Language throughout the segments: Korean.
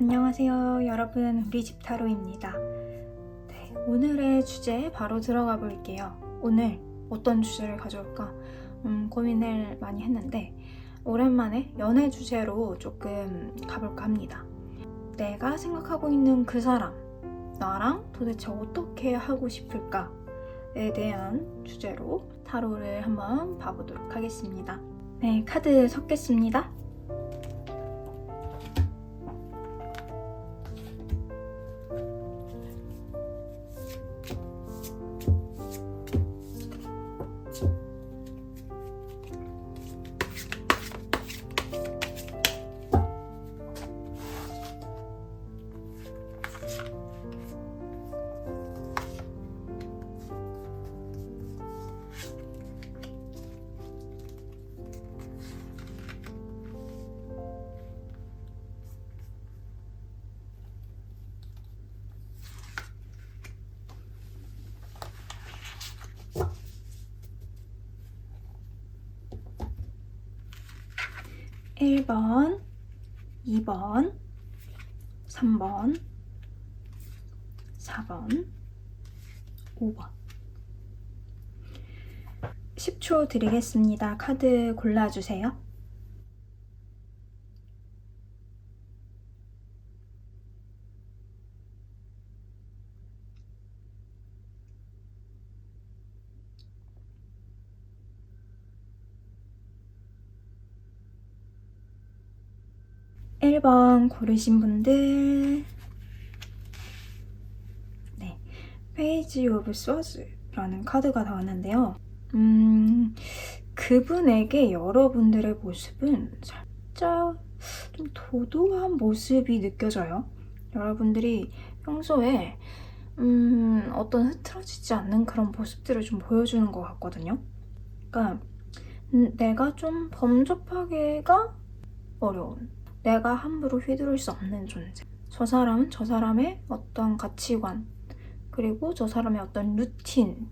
안녕하세요 여러분, 우리 집 타로입니다. 네, 오늘의 주제 바로 들어가 볼게요. 오늘 어떤 주제를 가져올까 고민을 많이 했는데 오랜만에 연애 주제로 조금 가볼까 합니다. 내가 생각하고 있는 그 사람, 나랑 도대체 어떻게 하고 싶을까에 대한 주제로 타로를 한번 봐보도록 하겠습니다. 네, 카드 섞겠습니다. (1번) (2번) (3번) (4번) (5번) 10초 드리겠습니다. 카드 골라주세요. (1번) 고르신 분들, 네, 페이지 오브 소스라는 카드가 나왔는데요. 그분에게 여러분들의 모습은 살짝 좀 도도한 모습이 느껴져요. 여러분들이 평소에 어떤 흐트러지지 않는 그런 모습들을 좀 보여주는 것 같거든요. 그러니까 내가 좀 범접하기가 어려운, 내가 함부로 휘두를 수 없는 존재. 저 사람은 저 사람의 어떤 가치관, 그리고 저 사람의 어떤 루틴,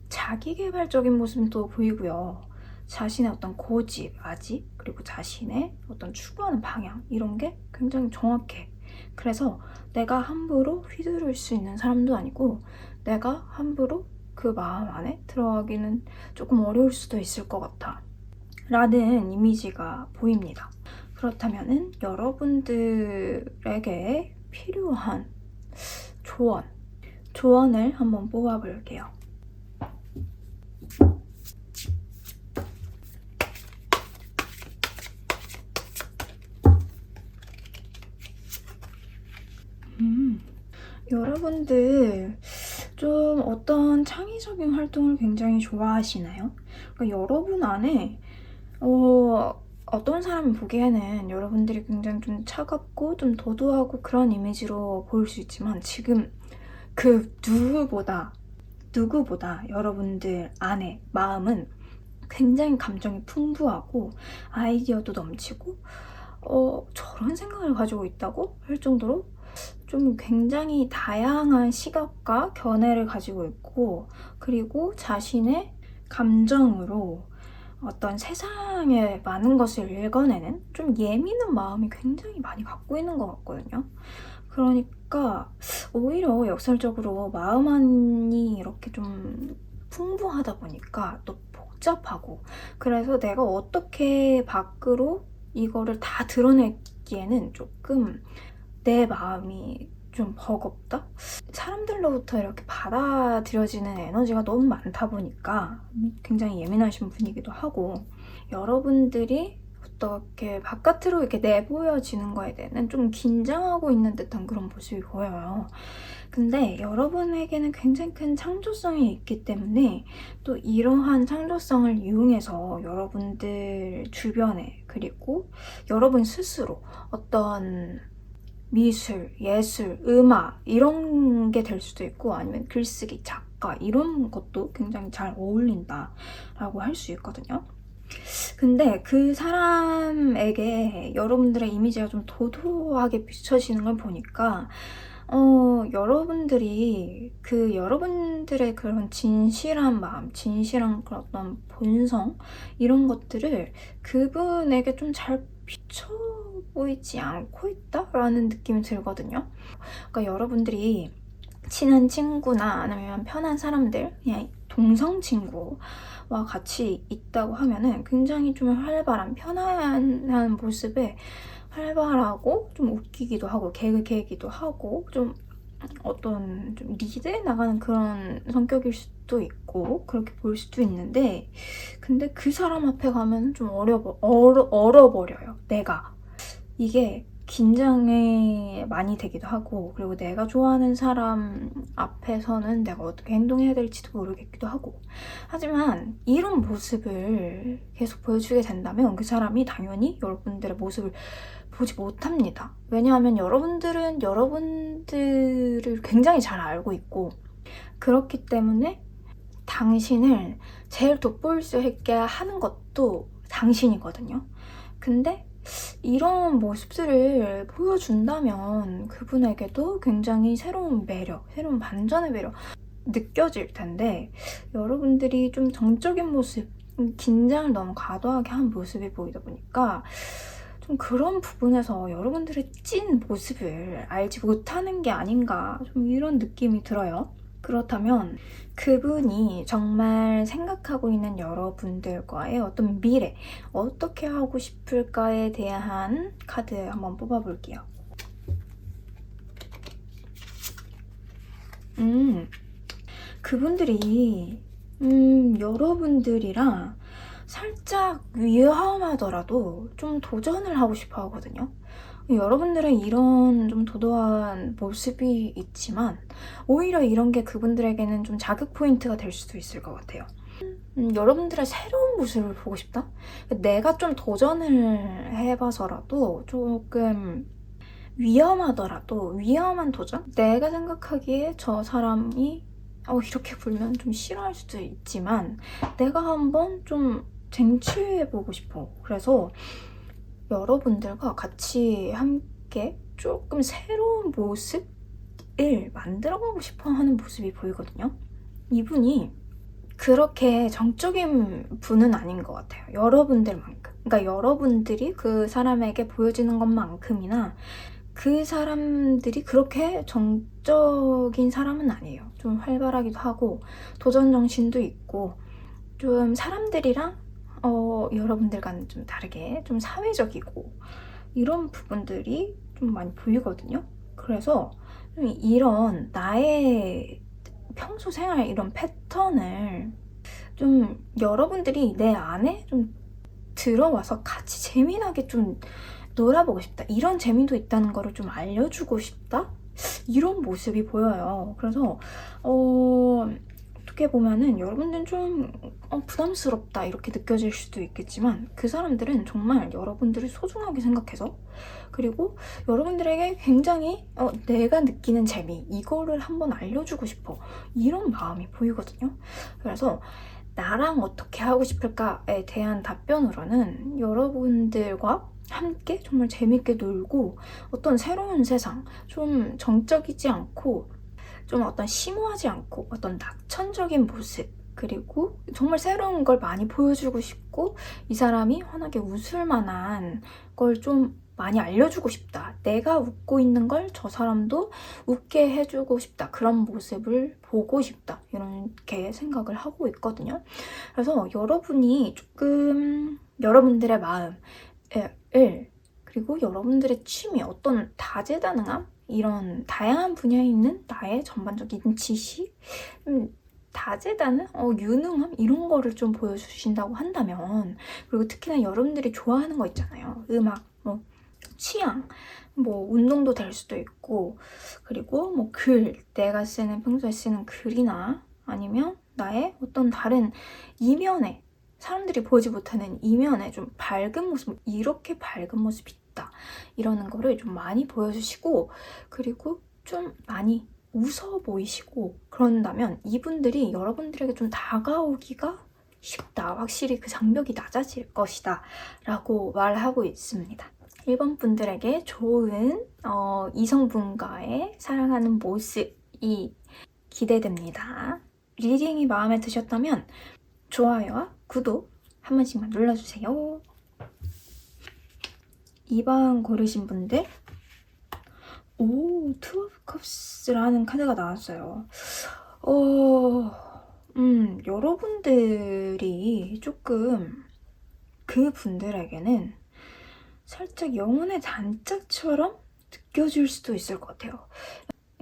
자기계발적인 모습도 보이고요. 자신의 어떤 고집, 아집, 그리고 자신의 어떤 추구하는 방향, 이런 게 굉장히 정확해. 그래서 내가 함부로 휘두를 수 있는 사람도 아니고 내가 함부로 그 마음 안에 들어가기는 조금 어려울 수도 있을 것 같아 라는 이미지가 보입니다. 그렇다면은 여러분들에게 필요한 조언을 한번 뽑아볼게요. 여러분들 좀 어떤 창의적인 활동을 굉장히 좋아하시나요? 그러니까 여러분 안에 어떤 사람이 보기에는 여러분들이 굉장히 좀 차갑고 좀 도도하고 그런 이미지로 보일 수 있지만 지금 그 누구보다 여러분들 안에 마음은 굉장히 감정이 풍부하고 아이디어도 넘치고 저런 생각을 가지고 있다고 할 정도로 좀 굉장히 다양한 시각과 견해를 가지고 있고, 그리고 자신의 감정으로 어떤 세상의 많은 것을 읽어내는 좀 예민한 마음이 굉장히 많이 갖고 있는 것 같거든요. 그러니까 오히려 역설적으로 마음 안이 이렇게 좀 풍부하다 보니까 또 복잡하고, 그래서 내가 어떻게 밖으로 이거를 다 드러내기에는 조금 내 마음이 좀 버겁다? 사람들로부터 이렇게 받아들여지는 에너지가 너무 많다 보니까 굉장히 예민하신 분이기도 하고, 여러분들이 어떻게 바깥으로 이렇게 내보여지는 거에 대해서는 좀 긴장하고 있는 듯한 그런 모습이 보여요. 근데 여러분에게는 굉장히 큰 창조성이 있기 때문에 또 이러한 창조성을 이용해서 여러분들 주변에, 그리고 여러분 스스로 어떤 미술, 예술, 음악 이런 게 될 수도 있고, 아니면 글쓰기, 작가 이런 것도 굉장히 잘 어울린다라고 할 수 있거든요. 근데 그 사람에게 여러분들의 이미지가 좀 도도하게 비춰지는 걸 보니까 여러분들이 여러분들의 그런 진실한 마음, 진실한 그런 본성 이런 것들을 그분에게 좀 잘 보이지 않고 있다라는 느낌이 들거든요. 그러니까 여러분들이 친한 친구나 아니면 편한 사람들, 그냥 동성 친구와 같이 있다고 하면은 굉장히 좀 활발한, 편안한 모습에 활발하고 좀 웃기기도 하고 개그계기도 하고 좀 어떤 좀 리드해 나가는 그런 성격일 수도 있고 그렇게 보일 수도 있는데, 근데 그 사람 앞에 가면 좀 얼어버려요. 내가 이게 긴장이 많이 되기도 하고, 그리고 내가 좋아하는 사람 앞에서는 내가 어떻게 행동해야 될지도 모르겠기도 하고. 하지만 이런 모습을 계속 보여주게 된다면 그 사람이 당연히 여러분들의 모습을 보지 못합니다. 왜냐하면 여러분들은 여러분들을 굉장히 잘 알고 있고, 그렇기 때문에 당신을 제일 돋보일 수 있게 하는 것도 당신이거든요. 근데 이런 모습들을 보여준다면 그분에게도 굉장히 새로운 매력, 새로운 반전의 매력 느껴질 텐데, 여러분들이 좀 정적인 모습, 긴장을 너무 과도하게 한 모습이 보이다 보니까 좀 그런 부분에서 여러분들의 찐 모습을 알지 못하는 게 아닌가, 좀 이런 느낌이 들어요. 그렇다면 그분이 정말 생각하고 있는 여러분들과의 어떤 미래, 어떻게 하고 싶을까에 대한 카드 한번 뽑아볼게요. 그분들이 여러분들이랑 살짝 위험하더라도 좀 도전을 하고 싶어 하거든요. 여러분들은 이런 좀 도도한 모습이 있지만 오히려 이런 게 그분들에게는 좀 자극 포인트가 될 수도 있을 것 같아요. 여러분들의 새로운 모습을 보고 싶다? 내가 좀 도전을 해봐서라도 조금 위험하더라도 위험한 도전? 내가 생각하기에 저 사람이 이렇게 굴면 좀 싫어할 수도 있지만 내가 한번 좀 쟁취해보고 싶어. 그래서 여러분들과 같이 함께 조금 새로운 모습을 만들어가고 싶어 하는 모습이 보이거든요. 이분이 그렇게 정적인 분은 아닌 것 같아요. 여러분들만큼. 그러니까 여러분들이 그 사람에게 보여지는 것만큼이나 그 사람들이 그렇게 정적인 사람은 아니에요. 좀 활발하기도 하고 도전 정신도 있고 좀 사람들이랑 여러분들과는 좀 다르게 좀 사회적이고 이런 부분들이 좀 많이 보이거든요. 그래서 좀 이런 나의 평소 생활 이런 패턴을 좀 여러분들이 내 안에 좀 들어와서 같이 재미나게 좀 놀아보고 싶다. 이런 재미도 있다는 거를 좀 알려주고 싶다. 이런 모습이 보여요. 그래서 어떻게 보면은 여러분들은 좀 부담스럽다 이렇게 느껴질 수도 있겠지만 그 사람들은 정말 여러분들을 소중하게 생각해서, 그리고 여러분들에게 굉장히 내가 느끼는 재미 이거를 한번 알려주고 싶어, 이런 마음이 보이거든요. 그래서 나랑 어떻게 하고 싶을까에 대한 답변으로는 여러분들과 함께 정말 재밌게 놀고 어떤 새로운 세상, 좀 정적이지 않고 좀 어떤 심오하지 않고 어떤 낙천적인 모습, 그리고 정말 새로운 걸 많이 보여주고 싶고 이 사람이 환하게 웃을 만한 걸 좀 많이 알려주고 싶다. 내가 웃고 있는 걸 저 사람도 웃게 해주고 싶다. 그런 모습을 보고 싶다. 이렇게 생각을 하고 있거든요. 그래서 여러분이 조금 여러분들의 마음을, 그리고 여러분들의 취미, 어떤 다재다능함, 이런 다양한 분야에 있는 나의 전반적인 지식, 다재다능, 유능함 이런 거를 좀 보여주신다고 한다면, 그리고 특히나 여러분들이 좋아하는 거 있잖아요. 음악, 취향, 운동도 될 수도 있고, 그리고 내가 평소에 쓰는 글이나 아니면 나의 어떤 다른 이면에, 사람들이 보지 못하는 이면에 좀 밝은 모습, 이렇게 밝은 모습이 있다 이러는 거를 좀 많이 보여주시고, 그리고 좀 많이 웃어 보이시고 그런다면 이분들이 여러분들에게 좀 다가오기가 쉽다. 확실히 그 장벽이 낮아질 것이다 라고 말하고 있습니다. 1번 분들에게 좋은 이성분과의 사랑하는 모습이 기대됩니다. 리딩이 마음에 드셨다면 좋아요와 구독 한 번씩만 눌러주세요. 2번 고르신 분들, 오, 투 오브 컵스라는 카드가 나왔어요. 여러분들이 조금 그분들에게는 살짝 영혼의 단짝처럼 느껴질 수도 있을 것 같아요.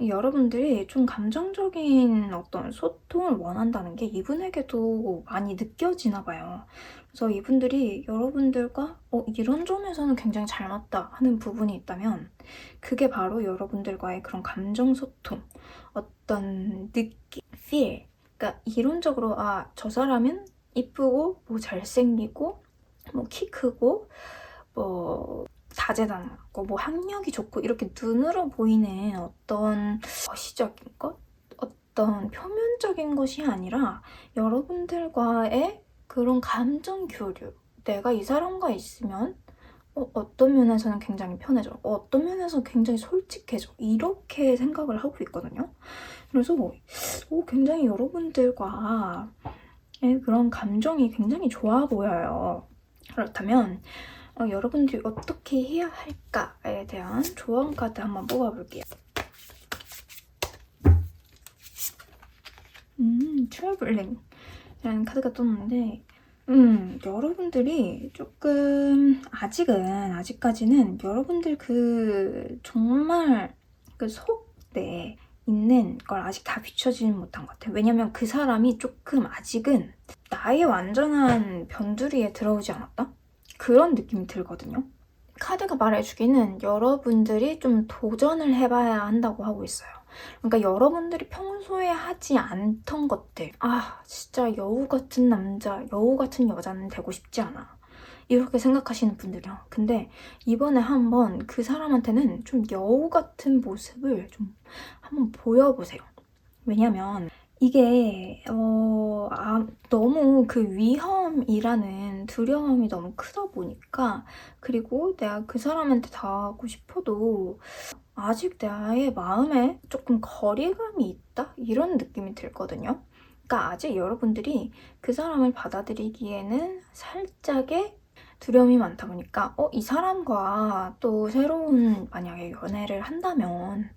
여러분들이 좀 감정적인 어떤 소통을 원한다는 게 이분에게도 많이 느껴지나 봐요. 그래서 이분들이 여러분들과 이런 점에서는 굉장히 잘 맞다 하는 부분이 있다면 그게 바로 여러분들과의 그런 감정 소통, 어떤 느낌, feel. 그러니까 이론적으로 저 사람은 이쁘고 뭐 잘생기고 뭐 키 크고 뭐 다재다능하고 뭐 학력이 좋고 이렇게 눈으로 보이는 어떤 거시적인 것? 어떤 표면적인 것이 아니라 여러분들과의 그런 감정 교류. 내가 이 사람과 있으면 어떤 면에서는 굉장히 편해져. 어떤 면에서 굉장히 솔직해져. 이렇게 생각을 하고 있거든요. 그래서 굉장히 여러분들과 그런 감정이 굉장히 좋아 보여요. 그렇다면 여러분들이 어떻게 해야 할까에 대한 조언 카드 한번 뽑아볼게요. 트래블링이라는 카드가 떴는데 여러분들이 조금 아직까지는 여러분들 그 정말 그 속내에 있는 걸 아직 다 비춰지는 못한 것 같아요. 왜냐면 그 사람이 조금 아직은 나의 완전한 변두리에 들어오지 않았다? 그런 느낌이 들거든요. 카드가 말해주기는 여러분들이 좀 도전을 해봐야 한다고 하고 있어요. 그러니까 여러분들이 평소에 하지 않던 것들, 진짜 여우 같은 남자, 여우 같은 여자는 되고 싶지 않아, 이렇게 생각하시는 분들이요. 근데 이번에 한번 그 사람한테는 좀 여우 같은 모습을 좀 한번 보여보세요. 왜냐면 이게 너무 그 위험이라는 두려움이 너무 크다 보니까, 그리고 내가 그 사람한테 닿고 싶어도 아직 나의 마음에 조금 거리감이 있다? 이런 느낌이 들거든요. 그러니까 아직 여러분들이 그 사람을 받아들이기에는 살짝의 두려움이 많다 보니까 이 사람과 또 새로운 만약에 연애를 한다면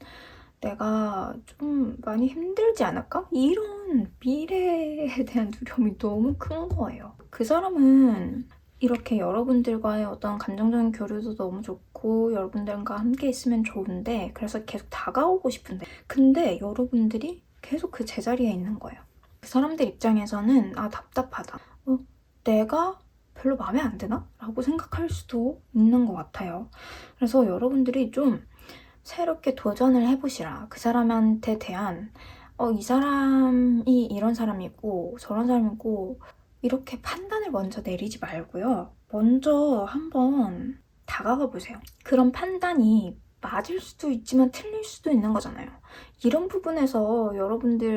내가 좀 많이 힘들지 않을까? 이런 미래에 대한 두려움이 너무 큰 거예요. 그 사람은 이렇게 여러분들과의 어떤 감정적인 교류도 너무 좋고 여러분들과 함께 있으면 좋은데, 그래서 계속 다가오고 싶은데, 근데 여러분들이 계속 그 제자리에 있는 거예요. 그 사람들 입장에서는 답답하다. 내가 별로 마음에 안 드나? 라고 생각할 수도 있는 것 같아요. 그래서 여러분들이 좀 새롭게 도전을 해보시라. 그 사람한테 대한 이 사람이 이런 사람이고 저런 사람이고 이렇게 판단을 먼저 내리지 말고요. 먼저 한번 다가가 보세요. 그런 판단이 맞을 수도 있지만 틀릴 수도 있는 거잖아요. 이런 부분에서 여러분들이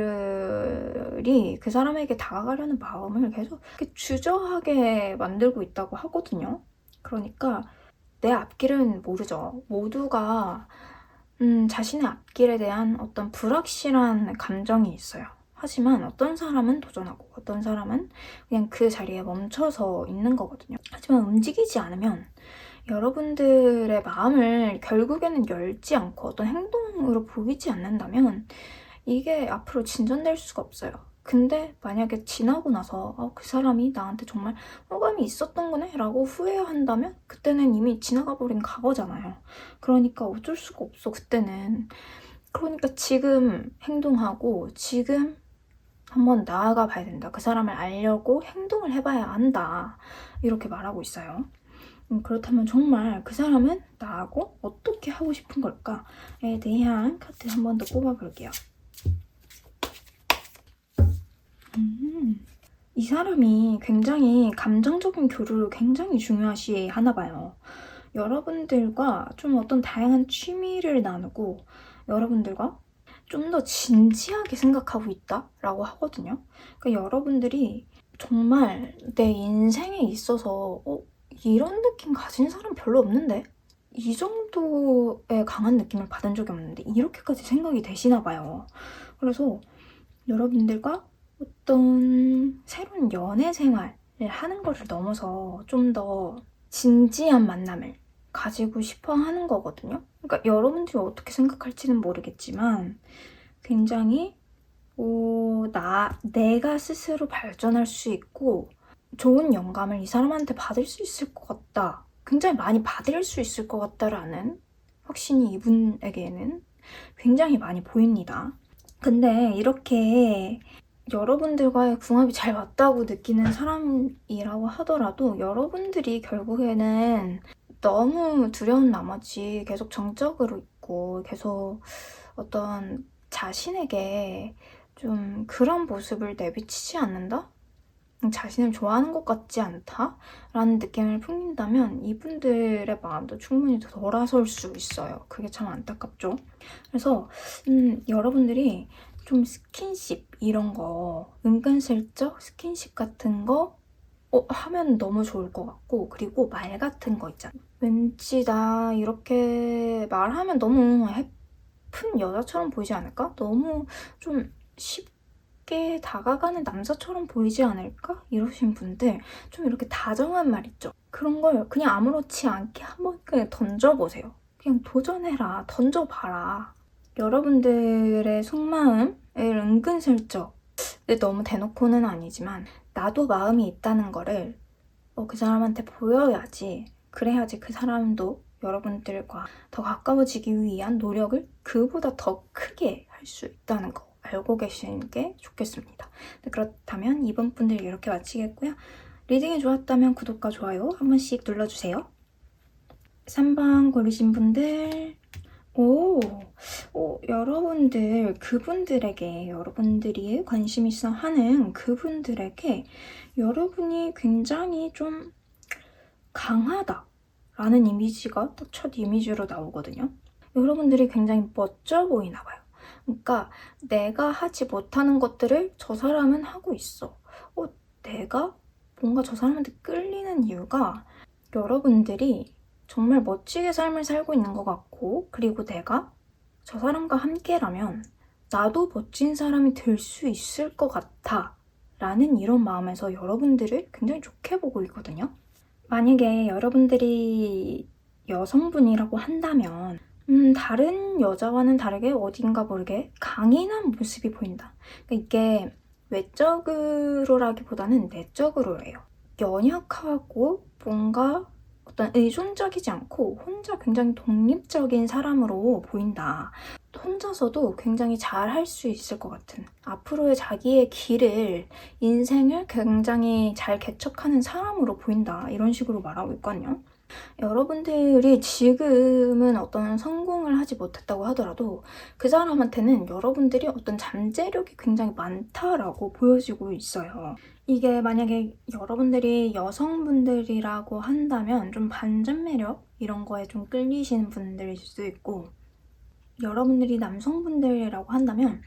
그 사람에게 다가가려는 마음을 계속 이렇게 주저하게 만들고 있다고 하거든요. 그러니까 내 앞길은 모르죠. 모두가 자신의 앞길에 대한 어떤 불확실한 감정이 있어요. 하지만 어떤 사람은 도전하고 어떤 사람은 그냥 그 자리에 멈춰서 있는 거거든요. 하지만 움직이지 않으면 여러분들의 마음을 결국에는 열지 않고 어떤 행동으로 보이지 않는다면 이게 앞으로 진전될 수가 없어요. 근데 만약에 지나고 나서 그 사람이 나한테 정말 호감이 있었던 거네? 라고 후회한다면 그때는 이미 지나가 버린 과거잖아요. 그러니까 어쩔 수가 없어, 그때는. 그러니까 지금 행동하고 지금 한번 나아가 봐야 된다. 그 사람을 알려고 행동을 해봐야 한다. 이렇게 말하고 있어요. 그렇다면 정말 그 사람은 나하고 어떻게 하고 싶은 걸까에 대한 카드 한 번 더 뽑아볼게요. 이 사람이 굉장히 감정적인 교류를 굉장히 중요시 하나 봐요. 여러분들과 좀 어떤 다양한 취미를 나누고 여러분들과 좀 더 진지하게 생각하고 있다라고 하거든요. 그러니까 여러분들이 정말 내 인생에 있어서 이런 느낌 가진 사람 별로 없는데? 이 정도의 강한 느낌을 받은 적이 없는데 이렇게까지 생각이 되시나 봐요. 그래서 여러분들과 어떤 새로운 연애 생활을 하는 것을 넘어서 좀 더 진지한 만남을 가지고 싶어 하는 거거든요. 그러니까 여러분들이 어떻게 생각할지는 모르겠지만 굉장히 내가 스스로 발전할 수 있고 좋은 영감을 이 사람한테 받을 수 있을 것 같다. 굉장히 많이 받을 수 있을 것 같다라는 확신이 이분에게는 굉장히 많이 보입니다. 근데 이렇게 여러분들과의 궁합이 잘 맞다고 느끼는 사람이라고 하더라도 여러분들이 결국에는 너무 두려운 나머지 계속 정적으로 있고 계속 어떤 자신에게 좀 그런 모습을 내비치지 않는다? 자신을 좋아하는 것 같지 않다? 라는 느낌을 풍긴다면 이분들의 마음도 충분히 더 돌아설 수 있어요. 그게 참 안타깝죠. 그래서 여러분들이 좀 스킨십 이런 거 은근슬쩍 스킨십 같은 거 하면 너무 좋을 것 같고, 그리고 말 같은 거 있잖아. 왠지 나 이렇게 말하면 너무 예쁜 여자처럼 보이지 않을까? 너무 좀 쉽게 다가가는 남자처럼 보이지 않을까? 이러신 분들 좀 이렇게 다정한 말 있죠? 그런 걸 그냥 아무렇지 않게 한번 그냥 던져보세요. 그냥 도전해라. 던져봐라. 여러분들의 속마음을 은근슬쩍 너무 대놓고는 아니지만 나도 마음이 있다는 거를 그 사람한테 보여야지. 그래야지 그 사람도 여러분들과 더 가까워지기 위한 노력을 그보다 더 크게 할 수 있다는 거 알고 계시는 게 좋겠습니다. 그렇다면 이번 분들 이렇게 마치겠고요. 리딩이 좋았다면 구독과 좋아요 한 번씩 눌러주세요. 3번 고르신 분들 여러분들 그분들에게 여러분들이 관심 있어 하는 그분들에게 여러분이 굉장히 좀 강하다라는 이미지가 딱 첫 이미지로 나오거든요. 여러분들이 굉장히 멋져 보이나 봐요. 그러니까 내가 하지 못하는 것들을 저 사람은 하고 있어. 내가 뭔가 저 사람한테 끌리는 이유가 여러분들이 정말 멋지게 삶을 살고 있는 것 같고, 그리고 내가 저 사람과 함께라면 나도 멋진 사람이 될 수 있을 것 같아 라는 이런 마음에서 여러분들을 굉장히 좋게 보고 있거든요. 만약에 여러분들이 여성분이라고 한다면 다른 여자와는 다르게 어딘가 모르게 강인한 모습이 보인다. 그러니까 이게 외적으로라기보다는 내적으로예요. 연약하고 뭔가 어떤 의존적이지 않고 혼자 굉장히 독립적인 사람으로 보인다. 혼자서도 굉장히 잘 할 수 있을 것 같은, 앞으로의 자기의 길을, 인생을 굉장히 잘 개척하는 사람으로 보인다. 이런 식으로 말하고 있거든요. 여러분들이 지금은 어떤 성공을 하지 못했다고 하더라도 그 사람한테는 여러분들이 어떤 잠재력이 굉장히 많다라고 보여지고 있어요. 이게 만약에 여러분들이 여성분들이라고 한다면 좀 반전 매력 이런 거에 좀 끌리시는 분들일 수도 있고, 여러분들이 남성분들이라고 한다면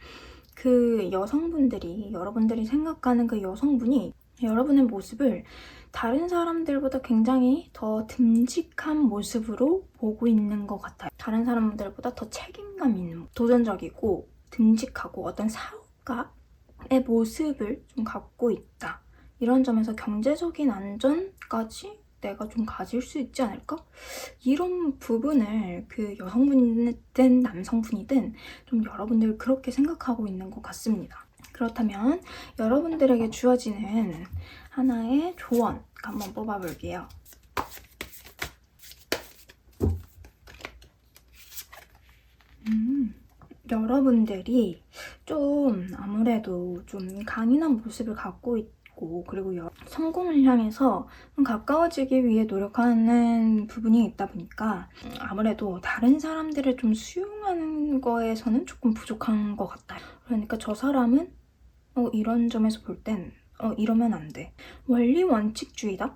그 여성분들이, 여러분들이 생각하는 그 여성분이 여러분의 모습을 다른 사람들보다 굉장히 더 듬직한 모습으로 보고 있는 것 같아요. 다른 사람들보다 더 책임감 있는, 도전적이고 듬직하고 어떤 사업가의 모습을 좀 갖고 있다. 이런 점에서 경제적인 안전까지 내가 좀 가질 수 있지 않을까? 이런 부분을 그 여성분이든 남성분이든 좀 여러분들 그렇게 생각하고 있는 것 같습니다. 그렇다면 여러분들에게 주어지는 하나의 조언 한번 뽑아볼게요. 여러분들이 좀 아무래도 좀 강인한 모습을 갖고 있고, 그리고 성공을 향해서 가까워지기 위해 노력하는 부분이 있다 보니까 아무래도 다른 사람들을 좀 수용하는 거에서는 조금 부족한 것 같아요. 그러니까 저 사람은 이런 점에서 볼 땐 이러면 안 돼. 원리 원칙주의다?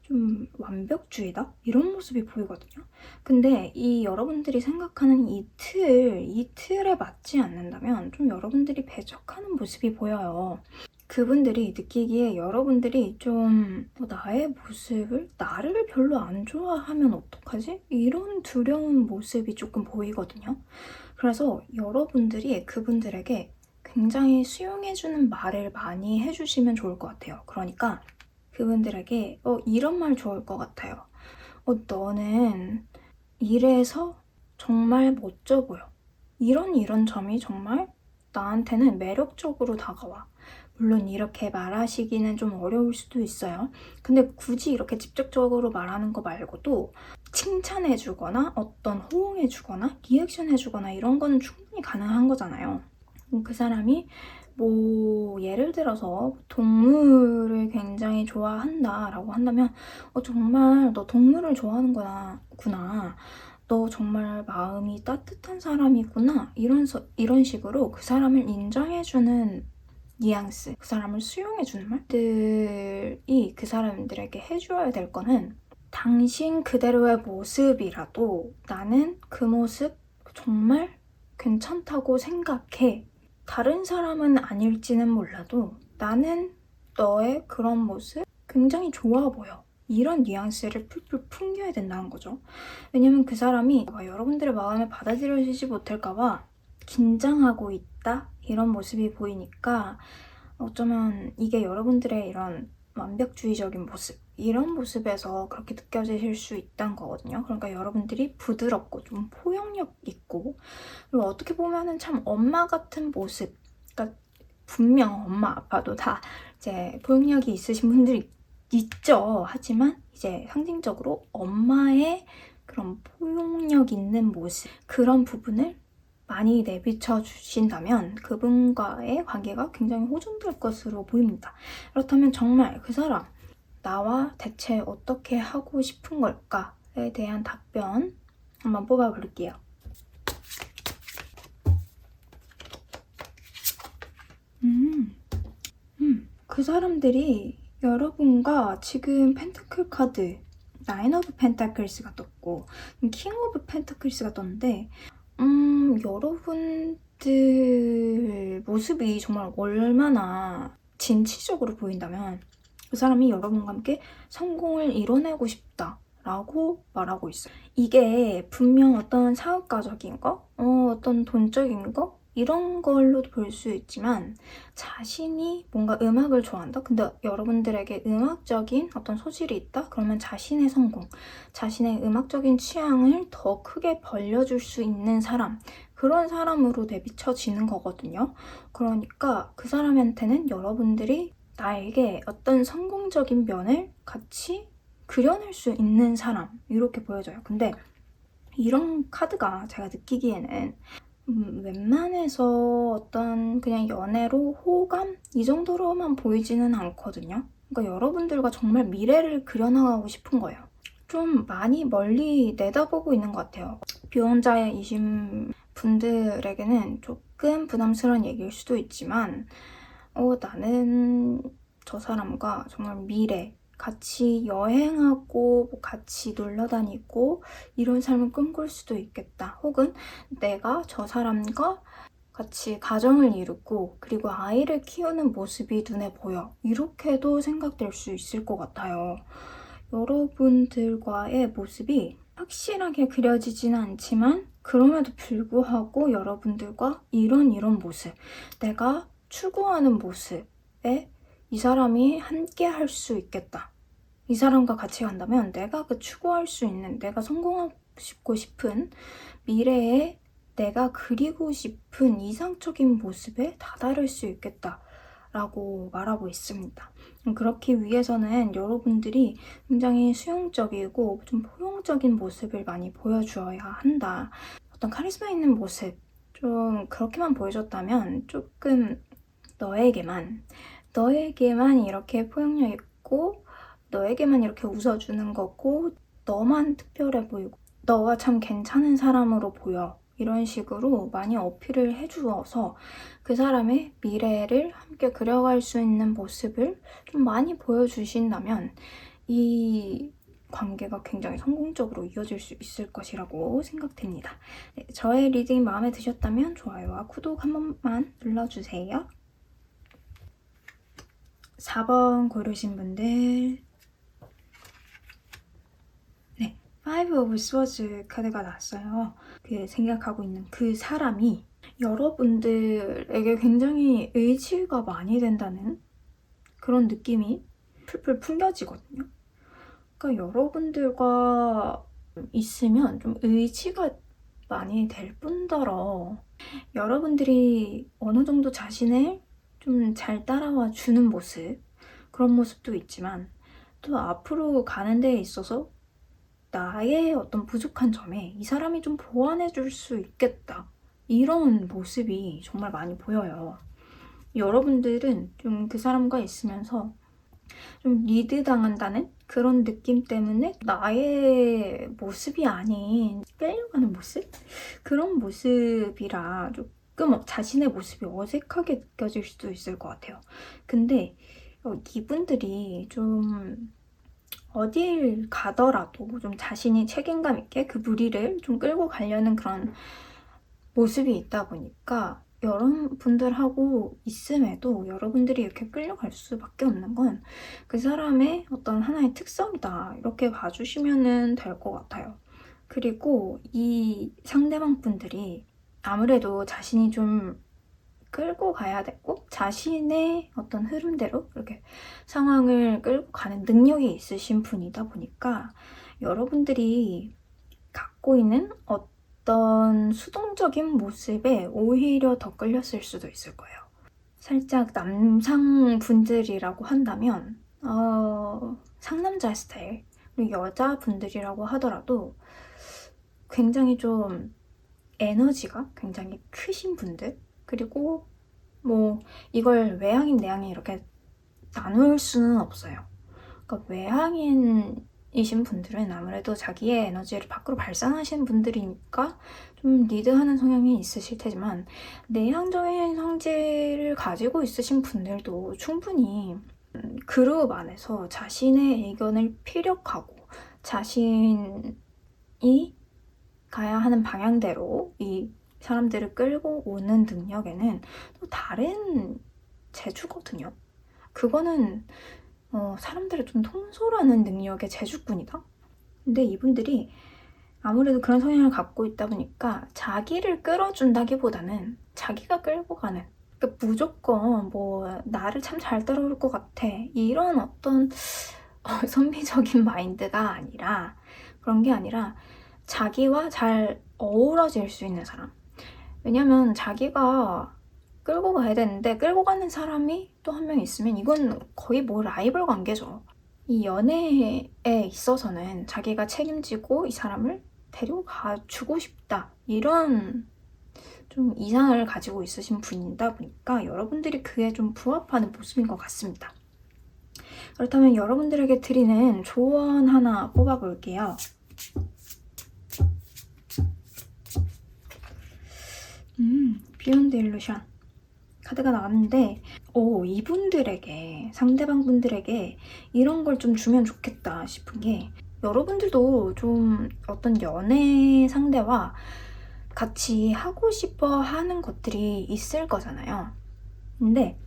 좀 완벽주의다? 이런 모습이 보이거든요. 근데 이 여러분들이 생각하는 이 틀에 맞지 않는다면 좀 여러분들이 배척하는 모습이 보여요. 그분들이 느끼기에 여러분들이 좀 나의 모습을, 나를 별로 안 좋아하면 어떡하지? 이런 두려운 모습이 조금 보이거든요. 그래서 여러분들이 그분들에게 굉장히 수용해주는 말을 많이 해주시면 좋을 것 같아요. 그러니까 그분들에게 이런 말 좋을 것 같아요. 너는 이래서 정말 멋져 보여. 이런 점이 정말 나한테는 매력적으로 다가와. 물론 이렇게 말하시기는 좀 어려울 수도 있어요. 근데 굳이 이렇게 직접적으로 말하는 거 말고도 칭찬해주거나 어떤 호응해주거나 리액션해주거나 이런 거는 충분히 가능한 거잖아요. 그 사람이 뭐 예를 들어서 동물을 굉장히 좋아한다라고 한다면 정말 너 동물을 좋아하는구나. 너 정말 마음이 따뜻한 사람이구나. 이런 식으로 그 사람을 인정해주는 뉘앙스, 그 사람을 수용해주는 말들이 그 사람들에게 해줘야 될 거는 당신 그대로의 모습이라도 나는 그 모습 정말 괜찮다고 생각해. 다른 사람은 아닐지는 몰라도 나는 너의 그런 모습 굉장히 좋아 보여. 이런 뉘앙스를 풀풀 풍겨야 된다는 거죠. 왜냐면 그 사람이 여러분들의 마음에 받아들여지지 못할까봐 긴장하고 있다? 이런 모습이 보이니까 어쩌면 이게 여러분들의 이런 완벽주의적인 모습, 이런 모습에서 그렇게 느껴지실 수 있다는 거거든요. 그러니까 여러분들이 부드럽고 좀 포용력 있고, 그리고 어떻게 보면은 참 엄마 같은 모습, 그러니까 분명 엄마 아빠도 다 이제 포용력이 있으신 분들이 있죠. 하지만 이제 상징적으로 엄마의 그런 포용력 있는 모습, 그런 부분을 많이 내비쳐 주신다면 그분과의 관계가 굉장히 호전될 것으로 보입니다. 그렇다면 정말 그 사람, 나와 대체 어떻게 하고 싶은 걸까에 대한 답변 한번 뽑아볼게요. 그 사람들이 여러분과 지금 펜타클 카드, 나인 오브 펜타클스가 떴고 킹 오브 펜타클스가 떴는데 여러분들 모습이 정말 얼마나 진취적으로 보인다면 그 사람이 여러분과 함께 성공을 이뤄내고 싶다라고 말하고 있어요. 이게 분명 어떤 사업가적인 거, 어떤 돈적인 거 이런 걸로도 볼 수 있지만 자신이 뭔가 음악을 좋아한다? 근데 여러분들에게 음악적인 어떤 소질이 있다? 그러면 자신의 성공, 자신의 음악적인 취향을 더 크게 벌려줄 수 있는 사람, 그런 사람으로 내비쳐지는 거거든요. 그러니까 그 사람한테는 여러분들이 나에게 어떤 성공적인 면을 같이 그려낼 수 있는 사람, 이렇게 보여져요. 근데 이런 카드가 제가 느끼기에는 웬만해서 어떤 그냥 연애로 호감? 이 정도로만 보이지는 않거든요. 그러니까 여러분들과 정말 미래를 그려나가고 싶은 거예요. 좀 많이 멀리 내다보고 있는 것 같아요. 비혼자이신 분들에게는 조금 부담스러운 얘기일 수도 있지만 나는 저 사람과 정말 미래, 같이 여행하고 같이 놀러 다니고 이런 삶을 꿈꿀 수도 있겠다. 혹은 내가 저 사람과 같이 가정을 이루고 그리고 아이를 키우는 모습이 눈에 보여. 이렇게도 생각될 수 있을 것 같아요. 여러분들과의 모습이 확실하게 그려지지는 않지만 그럼에도 불구하고 여러분들과 이런 모습, 내가 추구하는 모습에 이 사람이 함께 할 수 있겠다. 이 사람과 같이 간다면 내가 그 추구할 수 있는, 내가 성공하고 싶은 미래에 내가 그리고 싶은 이상적인 모습에 다다를 수 있겠다 라고 말하고 있습니다. 그렇기 위해서는 여러분들이 굉장히 수용적이고 좀 포용적인 모습을 많이 보여주어야 한다. 어떤 카리스마 있는 모습, 좀 그렇게만 보여줬다면 조금 너에게만 이렇게 포용력 있고 너에게만 이렇게 웃어주는 거고 너만 특별해 보이고 너가 참 괜찮은 사람으로 보여. 이런 식으로 많이 어필을 해주어서 그 사람의 미래를 함께 그려갈 수 있는 모습을 좀 많이 보여주신다면 이 관계가 굉장히 성공적으로 이어질 수 있을 것이라고 생각됩니다. 네, 저의 리딩 마음에 드셨다면 좋아요와 구독 한 번만 눌러주세요. 4번 고르신 분들, 네, Five of Swords 카드가 나왔어요. 그 생각하고 있는 그 사람이 여러분들에게 굉장히 의지가 많이 된다는 그런 느낌이 풀풀 풍겨지거든요. 그러니까 여러분들과 있으면 좀 의지가 많이 될 뿐더러 여러분들이 어느 정도 자신을 좀 잘 따라와 주는 모습, 그런 모습도 있지만 또 앞으로 가는 데에 있어서 나의 어떤 부족한 점에 이 사람이 좀 보완해 줄 수 있겠다. 이런 모습이 정말 많이 보여요. 여러분들은 좀 그 사람과 있으면서 좀 리드 당한다는 그런 느낌 때문에 나의 모습이 아닌 끌려가는 모습? 그런 모습이라 조금 자신의 모습이 어색하게 느껴질 수도 있을 것 같아요. 근데 이분들이 좀 어딜 가더라도 좀 자신이 책임감 있게 그 무리를 좀 끌고 가려는 그런 모습이 있다 보니까 여러분들하고 있음에도 여러분들이 이렇게 끌려갈 수밖에 없는 건 그 사람의 어떤 하나의 특성이다. 이렇게 봐주시면 될 것 같아요. 그리고 이 상대방 분들이 아무래도 자신이 좀 끌고 가야 되고 자신의 어떤 흐름대로 이렇게 상황을 끌고 가는 능력이 있으신 분이다 보니까 여러분들이 갖고 있는 어떤 수동적인 모습에 오히려 더 끌렸을 수도 있을 거예요. 살짝 남상분들이라고 한다면 상남자 스타일, 그리고 여자분들이라고 하더라도 굉장히 좀 에너지가 굉장히 크신 분들, 그리고 뭐 이걸 외향인 내향인 이렇게 나눌 수는 없어요. 그러니까 외향인이신 분들은 아무래도 자기의 에너지를 밖으로 발산하시는 분들이니까 좀 리드하는 성향이 있으실 테지만 내향적인 성질을 가지고 있으신 분들도 충분히 그룹 안에서 자신의 의견을 피력하고 자신이 가야 하는 방향대로 이 사람들을 끌고 오는 능력에는 또 다른 재주거든요. 그거는 사람들을 좀 통솔하는 능력의 재주꾼이다. 근데 이분들이 아무래도 그런 성향을 갖고 있다 보니까 자기를 끌어준다기보다는 자기가 끌고 가는, 그러니까 무조건 뭐 나를 참 잘 따라올 것 같아 이런 어떤 선비적인 마인드가 아니라, 그런 게 아니라 자기와 잘 어우러질 수 있는 사람. 왜냐면 자기가 끌고 가야 되는데 끌고 가는 사람이 또 한 명 있으면 이건 거의 뭐 라이벌 관계죠. 이 연애에 있어서는 자기가 책임지고 이 사람을 데리고 가주고 싶다, 이런 좀 이상을 가지고 있으신 분이다 보니까 여러분들이 그에 좀 부합하는 모습인 것 같습니다. 그렇다면 여러분들에게 드리는 조언 하나 뽑아볼게요. 비욘드 일루션 카드가 나왔는데 이분들에게, 상대방 분들에게 이런 걸 좀 주면 좋겠다 싶은 게, 여러분들도 좀 어떤 연애 상대와 같이 하고 싶어 하는 것들이 있을 거잖아요. 근데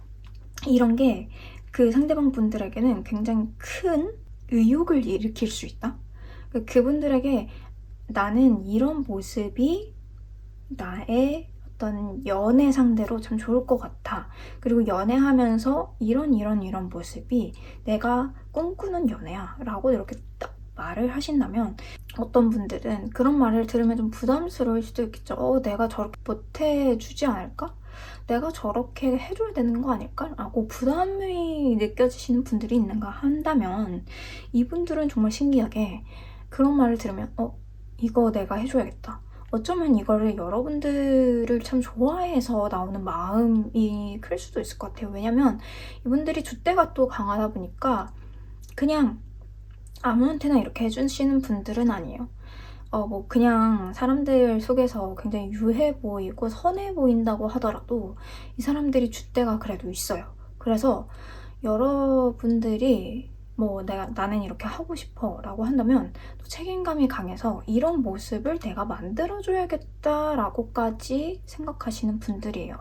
이런 게 그 상대방 분들에게는 굉장히 큰 의욕을 일으킬 수 있다. 그분들에게 나는 이런 모습이 나의 어떤 연애 상대로 참 좋을 것 같아. 그리고 연애하면서 이런 모습이 내가 꿈꾸는 연애야 라고 이렇게 딱 말을 하신다면, 어떤 분들은 그런 말을 들으면 좀 부담스러울 수도 있겠죠. 내가 저렇게 못해주지 않을까? 내가 저렇게 해줘야 되는 거 아닐까? 라고 부담이 느껴지시는 분들이 있는가 한다면, 이분들은 정말 신기하게 그런 말을 들으면 이거 내가 해줘야겠다. 어쩌면 이거를 여러분들을 참 좋아해서 나오는 마음이 클 수도 있을 것 같아요. 왜냐면 이분들이 줏대가 또 강하다 보니까 그냥 아무한테나 이렇게 해주시는 분들은 아니에요. 뭐 그냥 사람들 속에서 굉장히 유해 보이고 선해 보인다고 하더라도 이 사람들이 줏대가 그래도 있어요. 그래서 여러분들이 뭐 나는 이렇게 하고 싶어 라고 한다면 또 책임감이 강해서 이런 모습을 내가 만들어줘야겠다 라고까지 생각하시는 분들이에요.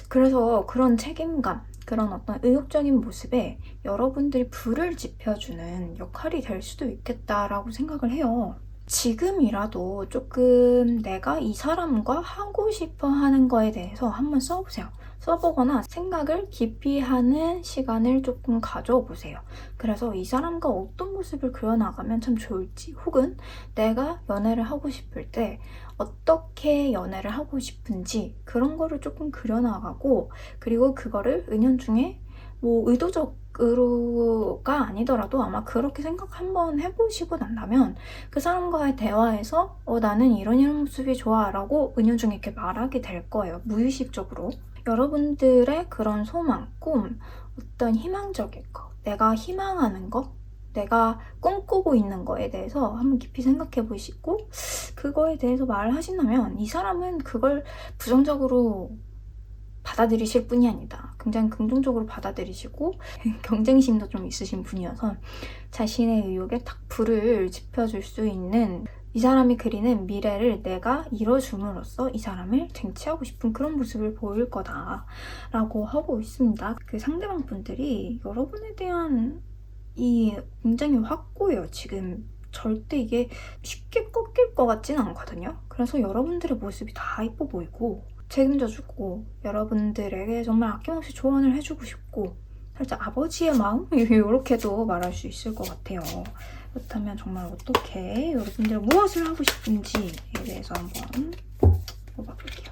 그래서 그런 책임감, 그런 어떤 의욕적인 모습에 여러분들이 불을 지펴주는 역할이 될 수도 있겠다라고 생각을 해요. 지금이라도 조금 내가 이 사람과 하고 싶어 하는 거에 대해서 한번 써보세요. 써보거나 생각을 깊이 하는 시간을 조금 가져보세요. 그래서 이 사람과 어떤 모습을 그려나가면 참 좋을지, 혹은 내가 연애를 하고 싶을 때 어떻게 연애를 하고 싶은지 그런 거를 조금 그려나가고, 그리고 그거를 은연중에 뭐 의도적으로가 아니더라도 아마 그렇게 생각 한번 해보시고 난다면 그 사람과의 대화에서 나는 이런 모습이 좋아 라고 은연중에 이렇게 말하게 될 거예요. 무의식적으로. 여러분들의 그런 소망, 꿈, 어떤 희망적인 거, 내가 희망하는 거, 내가 꿈꾸고 있는 거에 대해서 한번 깊이 생각해 보시고 그거에 대해서 말하신다면 이 사람은 그걸 부정적으로 받아들이실 뿐이 아니다. 굉장히 긍정적으로 받아들이시고 경쟁심도 좀 있으신 분이어서 자신의 의욕에 딱 불을 지펴줄 수 있는, 이 사람이 그리는 미래를 내가 이뤄줌으로써 이 사람을 쟁취하고 싶은 그런 모습을 보일 거다 라고 하고 있습니다. 그 상대방 분들이 여러분에 대한 이 굉장히 확고해요. 지금 절대 이게 쉽게 꺾일 것 같진 않거든요. 그래서 여러분들의 모습이 다 이뻐 보이고 책임져주고 여러분들에게 정말 아낌없이 조언을 해주고 싶고, 살짝 아버지의 마음? 이렇게도 말할 수 있을 것 같아요. 그렇다면 정말 어떻게 여러분들 무엇을 하고 싶은지에 대해서 한번 뽑아볼게요.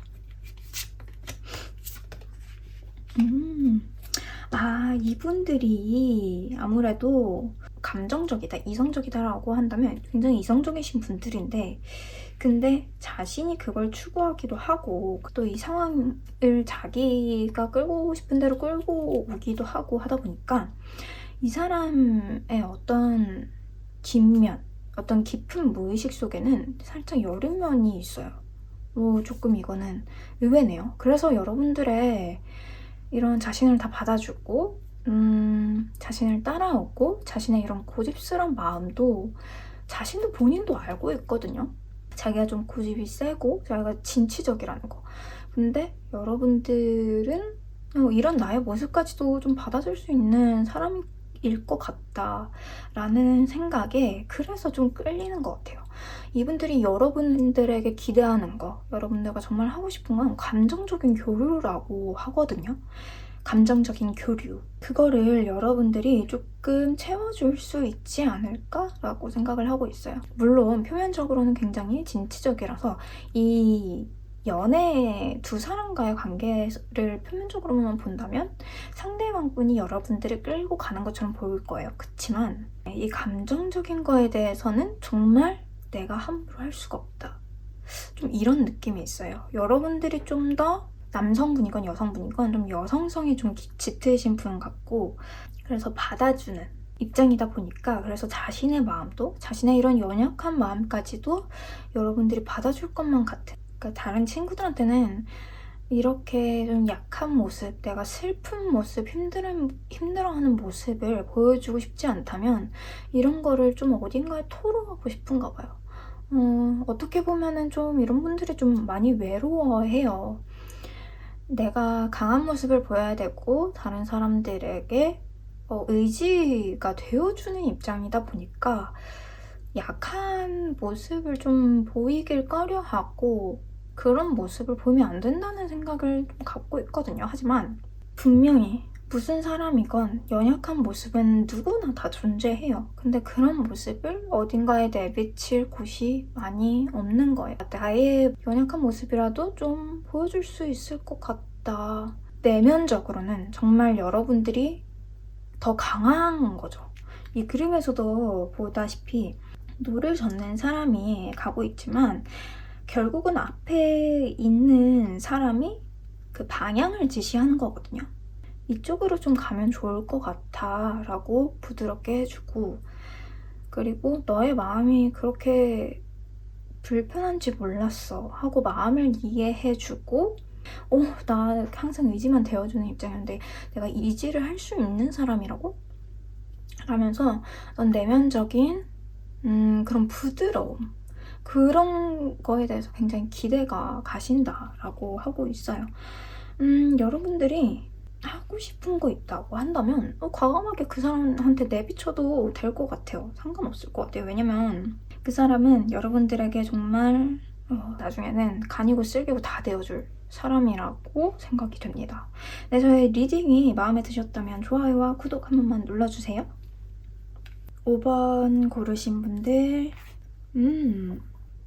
이분들이 아무래도 감정적이다, 이성적이다라고 한다면 굉장히 이성적이신 분들인데, 근데 자신이 그걸 추구하기도 하고 또 이 상황을 자기가 끌고 싶은 대로 끌고 오기도 하고 하다 보니까 이 사람의 어떤 뒷면, 어떤 깊은 무의식 속에는 살짝 여린 면이 있어요. 조금 이거는 의외네요. 그래서 여러분들의 이런 자신을 다 받아주고 자신을 따라오고 자신의 이런 고집스러운 마음도 자신도 본인도 알고 있거든요. 자기가 좀 고집이 세고 자기가 진취적이라는 거. 근데 여러분들은 이런 나의 모습까지도 좀 받아줄 수 있는 사람일 것 같다라는 생각에 그래서 좀 끌리는 것 같아요. 이분들이 여러분들에게 기대하는 거, 여러분들과 정말 하고 싶은 건 감정적인 교류라고 하거든요. 감정적인 교류. 그거를 여러분들이 조금 채워줄 수 있지 않을까라고 생각을 하고 있어요. 물론 표면적으로는 굉장히 진취적이라서 이 연애 두 사람과의 관계를 표면적으로만 본다면 상대방 분이 여러분들을 끌고 가는 것처럼 보일 거예요. 그치만 이 감정적인 거에 대해서는 정말 내가 함부로 할 수가 없다. 좀 이런 느낌이 있어요. 여러분들이 좀 더 남성분이건 여성분이건 좀 여성성이 좀 짙으신 분 같고, 그래서 받아주는 입장이다 보니까 그래서 자신의 마음도, 자신의 이런 연약한 마음까지도 여러분들이 받아줄 것만 같은, 그러니까 다른 친구들한테는 이렇게 좀 약한 모습, 내가 슬픈 모습, 힘들어하는 모습을 보여주고 싶지 않다면 이런 거를 좀 어딘가에 토로하고 싶은가 봐요. 어떻게 보면은 좀 이런 분들이 좀 많이 외로워해요. 내가 강한 모습을 보여야 되고 다른 사람들에게 의지가 되어주는 입장이다 보니까 약한 모습을 좀 보이길 꺼려하고 그런 모습을 보이면 안 된다는 생각을 좀 갖고 있거든요. 하지만 분명히 무슨 사람이건 연약한 모습은 누구나 다 존재해요. 근데 그런 모습을 어딘가에 내비칠 곳이 많이 없는 거예요. 나의 연약한 모습이라도 좀 보여줄 수 있을 것 같다. 내면적으로는 정말 여러분들이 더 강한 거죠. 이 그림에서도 보다시피 노를 젓는 사람이 가고 있지만 결국은 앞에 있는 사람이 그 방향을 지시하는 거거든요. 이쪽으로 좀 가면 좋을 것 같아 라고 부드럽게 해주고, 그리고 너의 마음이 그렇게 불편한지 몰랐어 하고 마음을 이해해주고, 나 항상 의지만 되어주는 입장이었는데 내가 의지를 할 수 있는 사람이라고? 라면서 넌 내면적인 그런 부드러움, 그런 거에 대해서 굉장히 기대가 가신다라고 하고 있어요. 여러분들이 하고 싶은 거 있다고 한다면 과감하게 그 사람한테 내비쳐도 될 것 같아요. 상관없을 것 같아요. 왜냐면 그 사람은 여러분들에게 정말 나중에는 간이고 쓸개고 다 되어줄 사람이라고 생각이 됩니다. 네, 저의 리딩이 마음에 드셨다면 좋아요와 구독 한 번만 눌러주세요. 5번 고르신 분들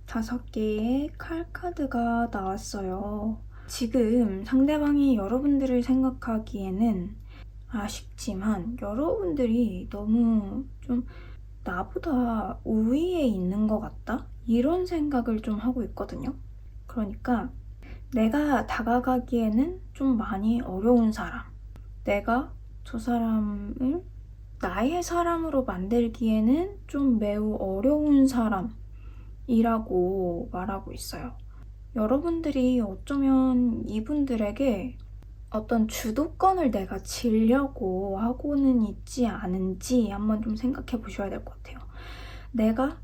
5개의 칼카드가 나왔어요. 지금 상대방이 여러분들을 생각하기에는 아쉽지만 여러분들이 너무 좀 나보다 우위에 있는 것 같다? 이런 생각을 좀 하고 있거든요. 그러니까 내가 다가가기에는 좀 많이 어려운 사람, 내가 저 사람을 나의 사람으로 만들기에는 좀 매우 어려운 사람이라고 말하고 있어요. 여러분들이 어쩌면 이분들에게 어떤 주도권을 내가 지려고 하고는 있지 않은지 한번 좀 생각해 보셔야 될 것 같아요. 내가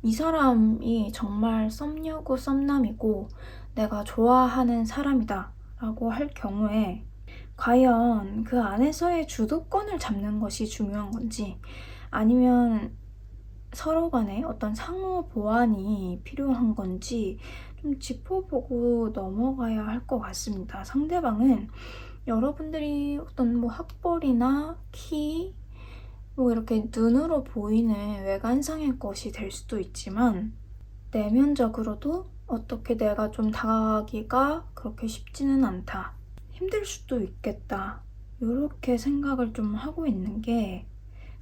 이 사람이 정말 썸녀고 썸남이고 내가 좋아하는 사람이다 라고 할 경우에 과연 그 안에서의 주도권을 잡는 것이 중요한 건지 아니면 서로 간에 어떤 상호 보완이 필요한 건지 좀 짚어보고 넘어가야 할 것 같습니다. 상대방은 여러분들이 어떤 뭐 학벌이나 키, 뭐 이렇게 눈으로 보이는 외관상의 것이 될 수도 있지만 내면적으로도 어떻게 내가 좀 다가가기가 그렇게 쉽지는 않다. 힘들 수도 있겠다. 이렇게 생각을 좀 하고 있는 게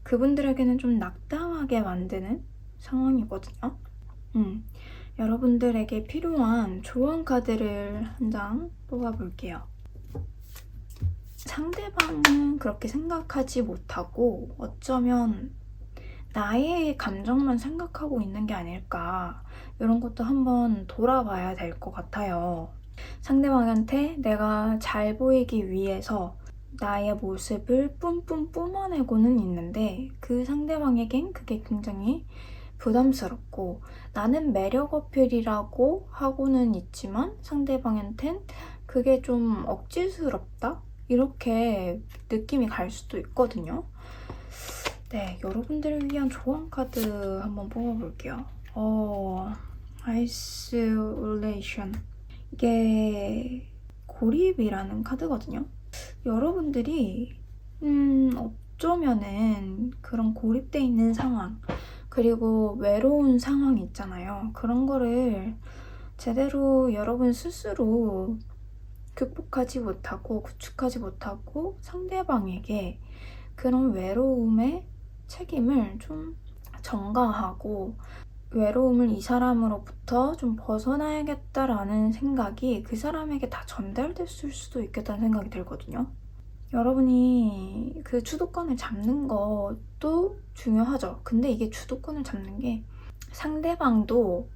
그분들에게는 좀 낙담하게 만드는 상황이거든요. 여러분들에게 필요한 조언 카드를 한 장 뽑아볼게요. 상대방은 그렇게 생각하지 못하고 어쩌면 나의 감정만 생각하고 있는 게 아닐까 이런 것도 한번 돌아봐야 될 것 같아요. 상대방한테 내가 잘 보이기 위해서 나의 모습을 뿜뿜 뿜어내고는 있는데 그 상대방에겐 그게 굉장히 부담스럽고 나는 매력 어필이라고 하고는 있지만 상대방한텐 그게 좀 억지스럽다? 이렇게 느낌이 갈 수도 있거든요. 네, 여러분들을 위한 조언 카드 한번 뽑아볼게요. 아이솔레이션. 이게 고립이라는 카드거든요. 여러분들이 어쩌면은 그런 고립돼 있는 상황 그리고 외로운 상황이 있잖아요. 그런 거를 제대로 여러분 스스로 극복하지 못하고 구축하지 못하고 상대방에게 그런 외로움의 책임을 좀 전가하고 외로움을 이 사람으로부터 좀 벗어나야겠다라는 생각이 그 사람에게 다 전달됐을 수도 있겠다는 생각이 들거든요. 여러분이 그 주도권을 잡는 것도 중요하죠. 근데 이게 주도권을 잡는 게 상대방도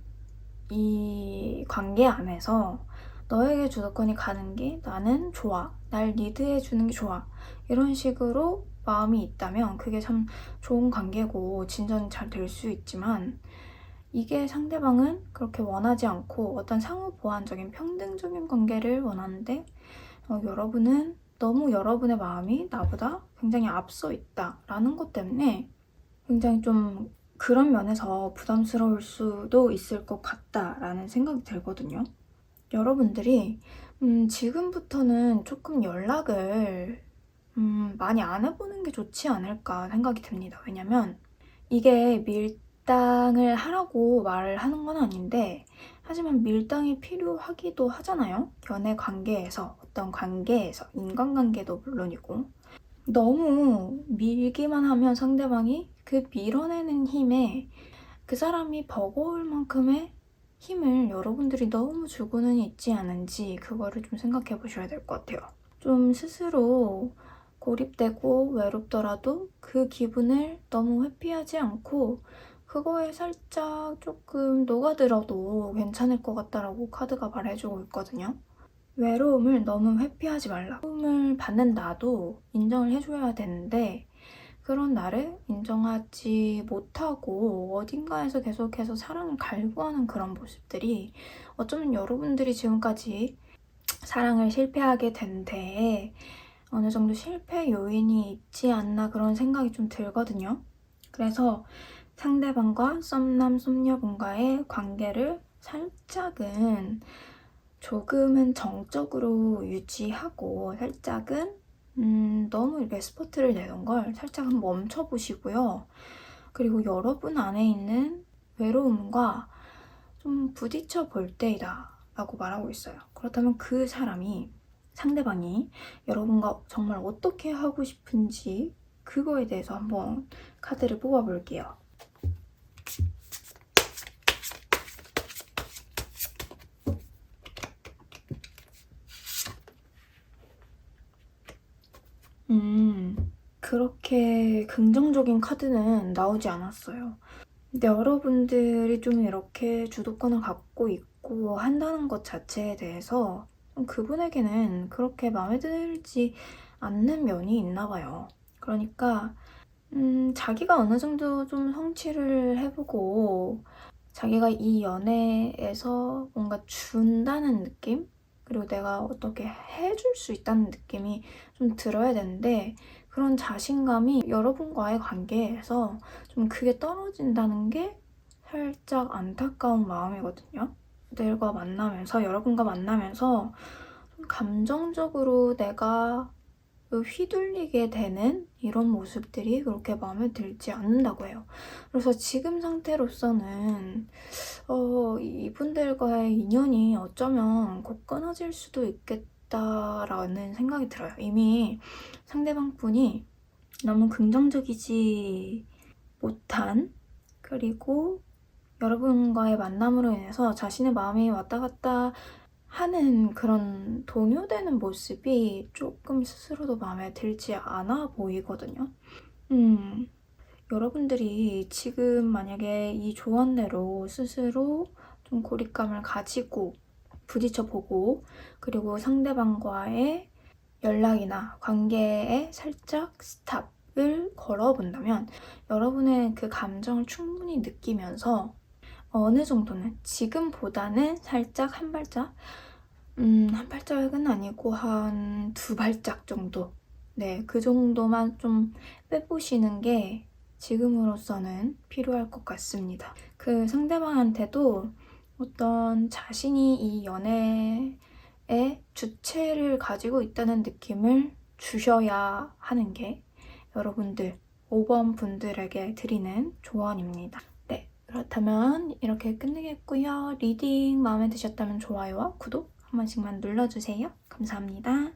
이 관계 안에서 너에게 주도권이 가는 게 나는 좋아. 날 리드해주는 게 좋아. 이런 식으로 마음이 있다면 그게 참 좋은 관계고 진전이 잘 될 수 있지만 이게 상대방은 그렇게 원하지 않고 어떤 상호 보완적인 평등적인 관계를 원하는데 여러분은 너무 여러분의 마음이 나보다 굉장히 앞서 있다라는 것 때문에 굉장히 좀 그런 면에서 부담스러울 수도 있을 것 같다라는 생각이 들거든요. 여러분들이 지금부터는 조금 연락을 많이 안 해보는 게 좋지 않을까 생각이 듭니다. 왜냐면 이게 밀당을 하라고 말을 하는 건 아닌데 하지만 밀당이 필요하기도 하잖아요. 연애 관계에서, 어떤 관계에서, 인간관계도 물론이고 너무 밀기만 하면 상대방이 그 밀어내는 힘에 그 사람이 버거울 만큼의 힘을 여러분들이 너무 주고는 있지 않은지 그거를 좀 생각해 보셔야 될 것 같아요. 좀 스스로 고립되고 외롭더라도 그 기분을 너무 회피하지 않고 그거에 살짝 조금 녹아들어도 괜찮을 것 같다라고 카드가 말해주고 있거든요. 외로움을 너무 회피하지 말라. 외로움을 받는 나도 인정을 해줘야 되는데 그런 나를 인정하지 못하고 어딘가에서 계속해서 사랑을 갈구하는 그런 모습들이 어쩌면 여러분들이 지금까지 사랑을 실패하게 된 데에 어느 정도 실패 요인이 있지 않나 그런 생각이 좀 들거든요. 그래서 상대방과 썸남, 썸녀분과의 관계를 살짝은 조금은 정적으로 유지하고 살짝은 너무 이렇게 스포트를 내는 걸 살짝 한번 멈춰보시고요. 그리고 여러분 안에 있는 외로움과 좀 부딪혀 볼 때이다 라고 말하고 있어요. 그렇다면 그 사람이, 상대방이 여러분과 정말 어떻게 하고 싶은지 그거에 대해서 한번 카드를 뽑아볼게요. 그렇게 긍정적인 카드는 나오지 않았어요. 근데 여러분들이 좀 이렇게 주도권을 갖고 있고 한다는 것 자체에 대해서 좀 그분에게는 그렇게 마음에 들지 않는 면이 있나 봐요. 그러니까 자기가 어느 정도 좀 성취를 해보고 자기가 이 연애에서 뭔가 준다는 느낌? 그리고 내가 어떻게 해줄 수 있다는 느낌이 좀 들어야 되는데 그런 자신감이 여러분과의 관계에서 좀 그게 떨어진다는 게 살짝 안타까운 마음이거든요. 여러분과 만나면서 좀 감정적으로 내가 휘둘리게 되는 이런 모습들이 그렇게 마음에 들지 않는다고 해요. 그래서 지금 상태로서는 이분들과의 인연이 어쩌면 곧 끊어질 수도 있겠다라는 생각이 들어요. 이미 상대방 분이 너무 긍정적이지 못한, 그리고 여러분과의 만남으로 인해서 자신의 마음이 왔다 갔다 하는 그런 동요되는 모습이 조금 스스로도 마음에 들지 않아 보이거든요. 여러분들이 지금 만약에 이 조언대로 스스로 좀 고립감을 가지고 부딪혀보고, 그리고 상대방과의 연락이나 관계에 살짝 스탑을 걸어본다면 여러분의 그 감정을 충분히 느끼면서 어느 정도는 지금보다는 살짝 한 발짝, 한 발짝은 아니고 한 두 발짝 정도, 네, 그 정도만 좀 빼보시는 게 지금으로서는 필요할 것 같습니다. 그 상대방한테도 어떤 자신이 이 연애의 주체를 가지고 있다는 느낌을 주셔야 하는 게 여러분들 5번 분들에게 드리는 조언입니다. 네, 그렇다면 이렇게 끝내겠고요. 리딩 마음에 드셨다면 좋아요와 구독 한 번씩만 눌러주세요. 감사합니다.